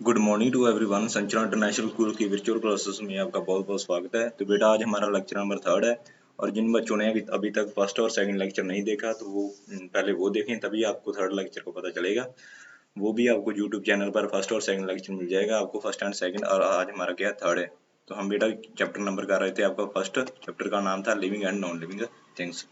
Good morning to everyone. Sanchna international school की virtual classes में आपका बहुत बहुत स्वागत है। तो बेटा आज हमारा लेक्चर नंबर 3 है और जिन बच्चों ने अभी तक फर्स्ट और सेकंड लेक्चर नहीं देखा तो वो पहले वो देखें, तभी आपको थर्ड लेक्चर को पता चलेगा। वो भी आपको यूट्यूब चैनल पर फर्स्ट और सेकंड लेक्चर मिल जाएगा, आपको फर्स्ट एंड सेकंड, और आज हमारा क्या है, थर्ड है। तो हम बेटा चैप्टर नंबर कर रहे थे, आपका फर्स्ट चैप्टर का नाम था living and non living things.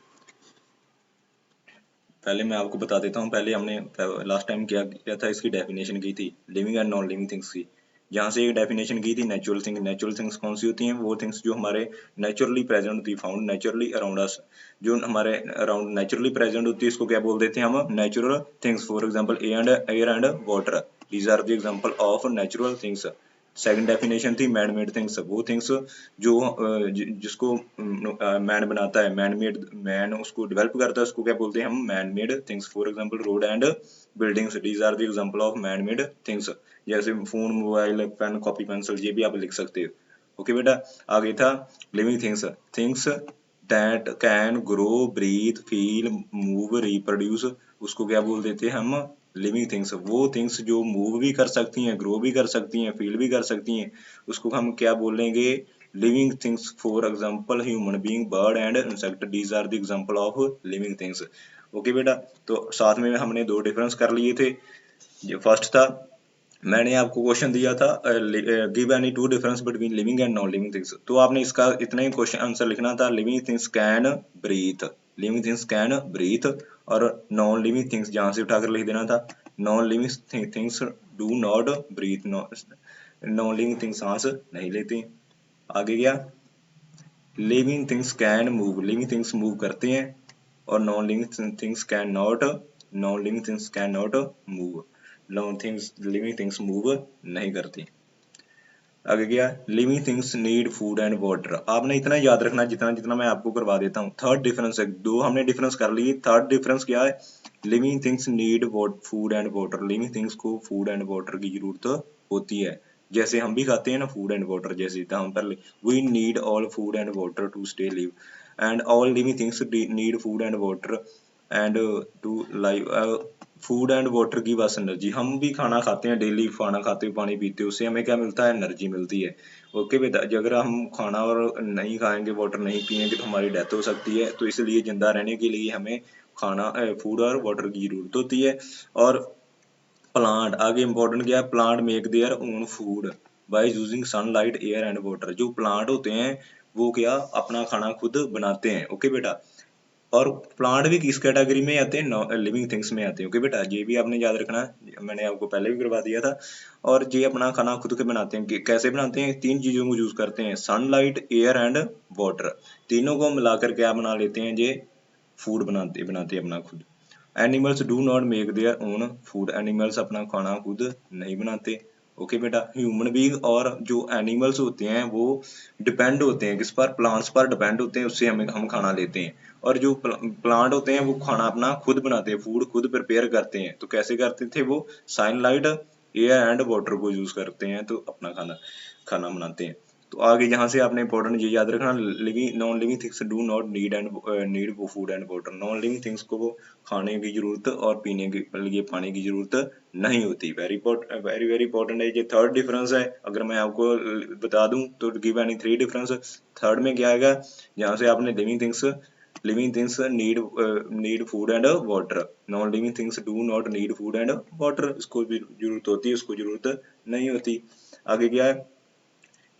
पहले मैं आपको बता देता हूँ, पहले हमने लास्ट टाइम क्या किया था, इसकी डेफिनेशन की थी living and non living things की। जहाँ से एक डेफिनेशन की थी नेचुरल थिंग। नेचुरल थिंग्स कौन सी होती हैं? वो थिंग्स जो हमारे नेचुरली प्रेजेंट होती है, फाउंड नेचुरली अराउंड अस। जो हमारे अराउंड नेचुरली प्रेजेंट होती है, इसको क्या बोल देते हैं हम? Natural things. For example air and water, these are the example of natural things. Second definition थी मैन मेड थिंग्स। वो थिंग्स जो जिसको मैन बनाता है, मैन मेड, मैन उसको डेवलप करता है, उसको क्या बोलते हैं हम? Man made things. For example road and buildings, these are the example of man made things. जैसे phone, mobile, pen, copy, pencil, ये भी आप लिख सकते हो। ओके बेटा, आगे था living things. Things that can grow, breathe, feel, move, reproduce, उसको क्या बोल देते हैं हम? Living things. वो थिंग्स जो मूव भी कर सकती हैं, ग्रो भी कर सकती हैं, फील भी कर सकती हैं, उसको हम क्या बोलेंगे? Living things. For example human being, bird and insect, these are the example of living things. Okay बेटा, तो साथ में हमने दो डिफरेंस कर लिए थे। ये फर्स्ट था, मैंने आपको क्वेश्चन दिया था give any two difference between living and non living things. तो आपने इसका इतना ही क्वेश्चन आंसर लिखना था, living things can breathe, living things can breathe, और नॉन लिविंग थिंग्स जहां से उठाकर लिख देना था, non living things do not breathe. Non living things सांस नहीं लेती। आगे क्या? Living things can move, living things move करते हैं, और non living things can not, non living things can not move, non things living things move नहीं करती। आगे क्या? Living things need food and water. आपने इतना याद रखना जितना जितना मैं आपको करवा देता हूँ। थर्ड डिफरेंस है, दो हमने डिफरेंस कर लिए, थर्ड डिफरेंस क्या है? Living things need food and water. Living things को फूड एंड वाटर की जरूरत होती है, जैसे हम भी खाते हैं ना फूड एंड वाटर। जैसे हम पहले, we need all food and water to stay live, and all living things need food and water and to live. Food and water की बस एनर्जी, हम भी खाना खाते हैं, डेली खाना खाते हो, पानी पीते हो, उससे हमें क्या मिलता है? एनर्जी मिलती है। ओके बेटा, अगर हम खाना और नहीं खाएंगे, वाटर नहीं पिएंगे, तो हमारी डेथ हो सकती है। तो इसलिए जिंदा रहने के लिए हमें खाना, फूड और वाटर की जरूरत होती है। और प्लांट, आगे इंपॉर्टेंट क्या है? Plant make their own food by using sunlight, air and water. जो प्लांट होते हैं वो क्या अपना खाना खुद बनाते हैं। ओके बेटा, और प्लांट भी किस कैटेगरी में आते हैं? लिविंग थिंग्स में आते हैं। ओके बेटा, ये भी आपने याद रखना है, मैंने आपको पहले भी करवा दिया था। और ये अपना खाना खुद के बनाते हैं। कैसे बनाते हैं? तीन चीजों को यूज करते हैं, सनलाइट, एयर एंड वाटर। तीनों को मिलाकर क्या बना लेते हैं? ये फूड बनाते बनाते हैं अपना खुद। Animals do not make their own food, animals अपना खाना खुद नहीं बनाते। ओके बेटा, ह्यूमन बीइंग और जो एनिमल्स होते हैं वो डिपेंड होते हैं किस पर? प्लांट्स पर डिपेंड होते हैं, उससे हम खाना लेते हैं। और जो प्लांट होते हैं वो खाना अपना खुद बनाते हैं, फूड खुद प्रिपेयर करते हैं। तो कैसे करते थे वो? सनलाइट, एयर एंड वाटर को यूज करते हैं, तो अपना खाना खाना बनाते हैं। तो आगे यहाँ से आपने इंपॉर्टेंट ये याद रखना, living non living things do not need and need food and water. Non living things को खाने की जरूरत और पीने के लिए पानी की जरूरत नहीं होती। वेरी वेरी इंपॉर्टेंट है। ये थर्ड डिफरेंस है। अगर मैं आपको बता दूं तो give any three difference. Third में क्या आएगा? यहाँ से आपने living things need food and water, non living things do not need food and water. इसको भी जरूरत होती है, उसको जरूरत नहीं होती। आगे क्या है?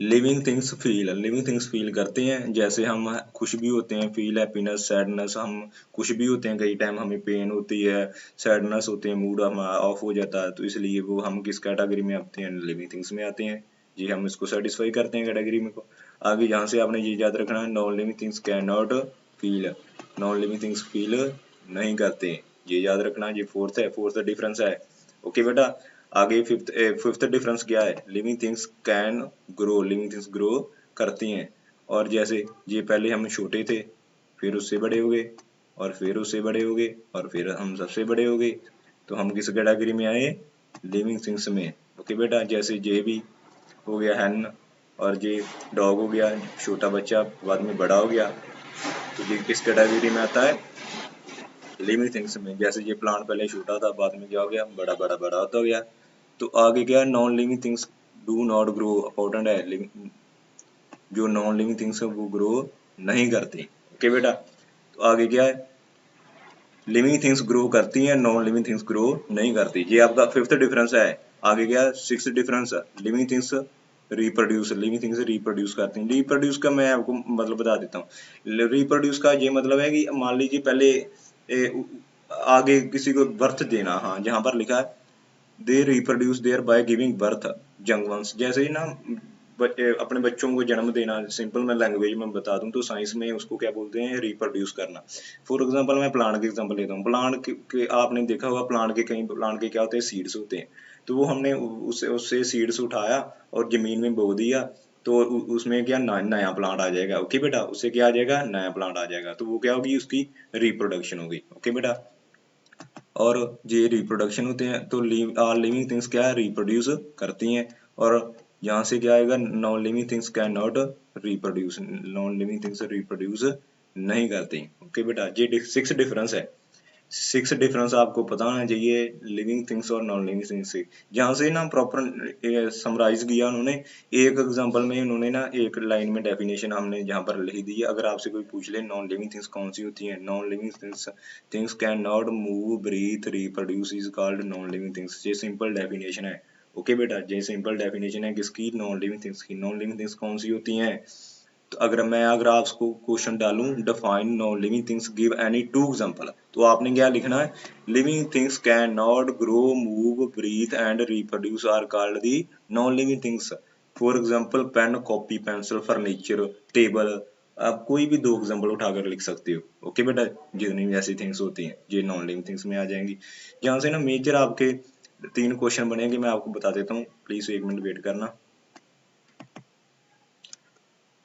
Living things feel, living things feel करते हैं। जैसे हम खुश भी होते हैं, फील हैप्पीनेस, सैडनेस, हम खुश भी होते हैं, कई टाइम हमें पेन होती है, सैडनेस होते हैं, मूड हमारा ऑफ हो जाता है, तो इसलिए वो हम किस कैटेगरी में आते हैं? लिविंग थिंग्स में आते हैं। जी, हम इसको सेटिस्फाई करते हैं कैटेगरी में को। आगे यहाँ से आपने ये याद रखना है, non living things can not feel, non living things feel नहीं करते, ये याद रखना। ये फोर्थ है, फोर्थ डिफरेंस है। ओके बेटा, आगे फिफ्थ डिफरेंस क्या है? Living things can grow, living things grow करती हैं। और जैसे ये पहले हम छोटे थे, फिर उससे बड़े हो गए, और फिर उससे बड़े हो गए, और फिर हम सबसे बड़े हो गए, तो हम किस कैटेगरी में आए? लिविंग थिंग्स में। ओके बेटा, जैसे ये भी हो गया हैन, और ये डॉग हो गया, छोटा बच्चा बाद में बड़ा हो गया, तो ये किस कैटेगरी में आता है? लिविंग थिंग्स में। जैसे ये प्लांट पहले छोटा था, बाद में क्या हो गया? बड़ा बड़ा बड़ा होता गया। तो आगे क्या है, non living things do not grow accordant है, लिविंग जो नॉन लिविंग थिंग्स है वो ग्रो नहीं करती। ओके बेटा, तो आगे क्या है, लिविंग थिंग्स ग्रो करती हैं, नॉन लिविंग थिंग्स ग्रो नहीं करती। ये आपका फिफ्थ डिफरेंस है। आगे क्या है, sixth difference, living things reproduce, living things reproduce करती हैं। रिप्रोड्यूस का मैं आपको मतलब बता देता हूँ। रिप्रोड्यूस का ये मतलब है कि मान लीजिए पहले आगे किसी को बर्थ देना, हाँ जहाँ पर लिखा है they reproduce thereby giving birth young ones, जैसे ही ना अपने बच्चों को जन्म देना, सिंपल मैं लैंग्वेज में बता दूं तो साइंस में उसको क्या बोलते हैं, रिप्रोड्यूस करना। फॉर एग्जांपल मैं प्लांट के एग्जांपल लेता हूँ। प्लांट के आपने देखा होगा, प्लांट के कई प्लांट के क्या होते हैं, सीड्स होते हैं। तो वो हमने उससे उससे सीड्स उठाया और जमीन में बो दिया, तो उसमें क्या नया प्लांट आ जाएगा। ओके बेटा, उससे क्या आ जाएगा, नया प्लांट आ जाएगा। तो वो क्या होगी, उसकी रिप्रोडक्शन होगी। ओके बेटा, और ये रिप्रोडक्शन होते हैं तो लिविंग थिंग्स क्या है, रिप्रोड्यूस करती हैं। और यहाँ से क्या आएगा, non living things can not reproduce, non living things reproduce नहीं करती। ओके बेटा, ये सिक्स डिफरेंस है। सिक्स डिफरेंस आपको पता होना चाहिए लिविंग थिंग्स और नॉन लिविंग थिंग्स से। जहाँ से ना प्रॉपर समराइज किया उन्होंने, एक एग्जांपल में उन्होंने ना एक लाइन में डेफिनेशन हमने जहाँ पर लिख दी है। अगर आपसे कोई पूछ ले नॉन लिविंग थिंग्स कौन सी होती हैं, non living things things can not move breathe reproduce is called non living things. ये सिंपल डेफिनेशन है। ओके बेटा, ये सिंपल डेफिनेशन है किसकी, नॉन लिविंग थिंग्स की। नॉन लिविंग थिंग्स कौन सी होती हैं, तो अगर आपको क्वेश्चन डालूं, define non living things, give any two example, तो आपने क्या लिखना है, living things can not grow move breathe and reproduce are called the non living things. For example pen, copy, pencil, furniture, table. आप कोई भी दो एग्जांपल उठाकर लिख सकते हो। ओके बेटा, जितनी भी ऐसी थिंग्स होती हैं ये नॉन लिविंग थिंग्स में आ जाएंगी। यहाँ से ना मेजर आपके तीन क्वेश्चन बनेंगे, मैं आपको बता देता हूँ, प्लीज एक मिनट वेट करना,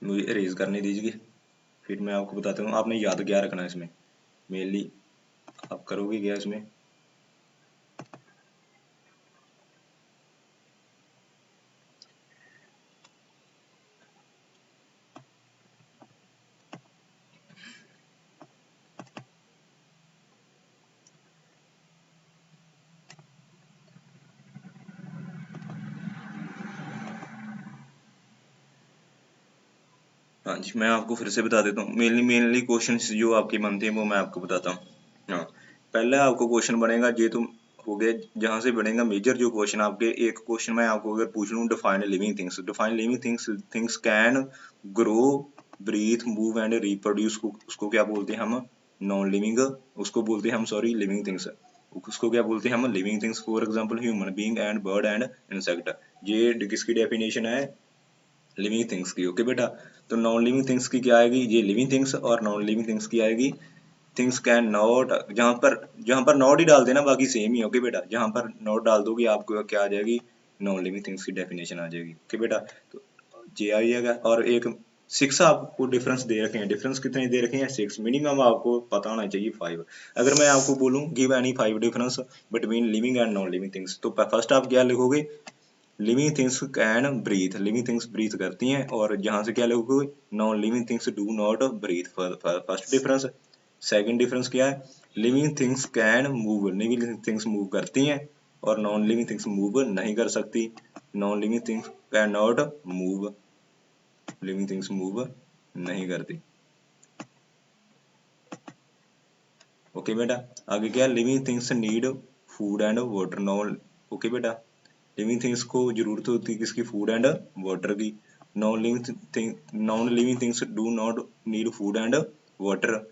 मुझे इरेज करने दीजिए, फिर मैं आपको बताता हूँ। आपने याद क्या रखना है इसमें, मेनली आप करोगे क्या इसमें। हाँ जी, मैं आपको फिर से बता देता हूँ। मेनली क्वेश्चन जो आपके बनते हैं वो मैं आपको बताता हूँ। हाँ, पहला आपको क्वेश्चन बनेगा, ये तुम हो गया, जहाँ से बनेगा मेजर जो क्वेश्चन आपके। एक क्वेश्चन मैं आपको अगर पूछ लूँ, define living things, define living things, things can grow breathe move and reproduce, उसको क्या बोलते हैं हम, नॉन लिविंग, उसको बोलते हैं हम, सॉरी, लिविंग थिंग्स। उसको क्या बोलते हैं हम, living things. For example human being and bird and insect. ये किसकी डेफिनेशन है, लिविंग थिंग्स की। ओके बेटा, तो नॉन लिविंग थिंग्स की क्या आएगी, ये लिविंग थिंग्स, और नॉन लिविंग थिंग्स की आएगी थिंग्स कैन नॉट, जहां पर नॉट ही डाल देना, बाकी सेम ही। ओके बेटा, जहां पर नॉट डाल दोगे आपको क्या आ जाएगी, नॉन लिविंग थिंग्स की डेफिनेशन आ जाएगी। ओके बेटा, तो ये आ जाएगा। और एक सिक्स आपको डिफरेंस दे रखे हैं, डिफरेंस कितने दे रखे हैं, सिक्स, मिनिमम आपको पता होना चाहिए फाइव। अगर मैं आपको बोलूं give any five difference between living and non living things, तो फर्स्ट आप क्या लिखोगे, living things can breathe, living things breathe करती हैं। और यहाँ से क्या लिखोगे, non living things do not breathe, first difference. Second difference क्या है, living things can move, living things move करती हैं और नॉन लिविंग थिंग्स मूव नहीं कर सकती। Non living things can not move, living things move नहीं करती। ओके बेटा, आगे क्या, living things need food and water, non, okay बेटा, लिविंग थिंग्स को जरूरत होती है किसकी, फूड एंड वाटर की। Non living things do not need food and water.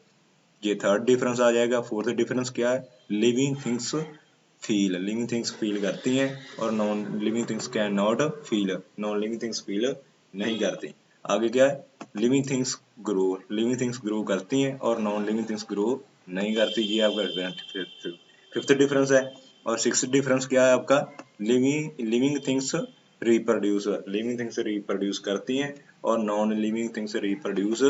ये थर्ड डिफरेंस आ जाएगा। फोर्थ डिफरेंस क्या है, living things feel, living things feel करती हैं और non living things can not feel, non living things feel नहीं करती। आगे क्या है, living things grow, living things grow करती हैं और नॉन लिविंग थिंग्स ग्रो नहीं करती। ये आपका फिफ्थ डिफरेंस है। और सिक्स्थ डिफरेंस क्या है आपका, living living things reproduce, living things reproduce करती हैं और नॉन लिविंग थिंग्स रिप्रोड्यूस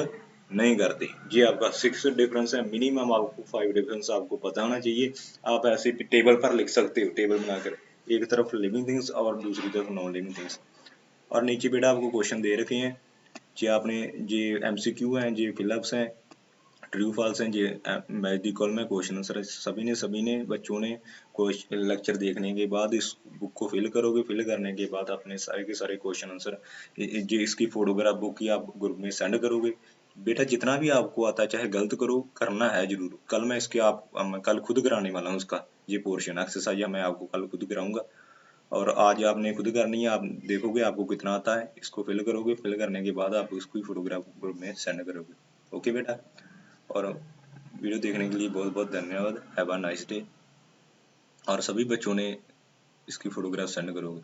नहीं करती। ये आपका सिक्स डिफरेंस है। मिनिमम आपको फाइव डिफरेंस आपको पता होना चाहिए। आप ऐसे टेबल पर लिख सकते हो, टेबल बनाकर, एक तरफ लिविंग थिंग्स और दूसरी तरफ नॉन लिविंग थिंग्स। और नीचे बेटा आपको क्वेश्चन दे रखे हैं, ये आपने, ये एमसीक्यू हैं, ये फिलअप्स हैं, ट्रू फॉल्स हैं ये मैच दी कॉल में क्वेश्चन आंसर सभी ने बच्चों ने लेक्चर देखने के बाद इस बुक को फिल करोगे। फिल करने के बाद अपने सारे के सारे क्वेश्चन आंसर जो इसकी फोटोग्राफ बुक की आप ग्रुप में सेंड करोगे। बेटा जितना भी आपको आता है चाहे गलत करो, करना है जरूर। कल मैं इसके मैं कल खुद कराने वाला हूँ उसका ये पोर्शन एक्सरसाइज मैं आपको कल खुद कराऊंगा। और आज आपने खुद करनी है, आप देखोगे आपको कितना आता है, इसको फिल करोगे। फिल करने के बाद आप उसकी फोटोग्राफ ग्रुप में सेंड करोगे। ओके बेटा, और वीडियो देखने के लिए बहुत बहुत धन्यवाद। Have a nice day. और सभी बच्चों ने इसकी फोटोग्राफ सेंड करोगे।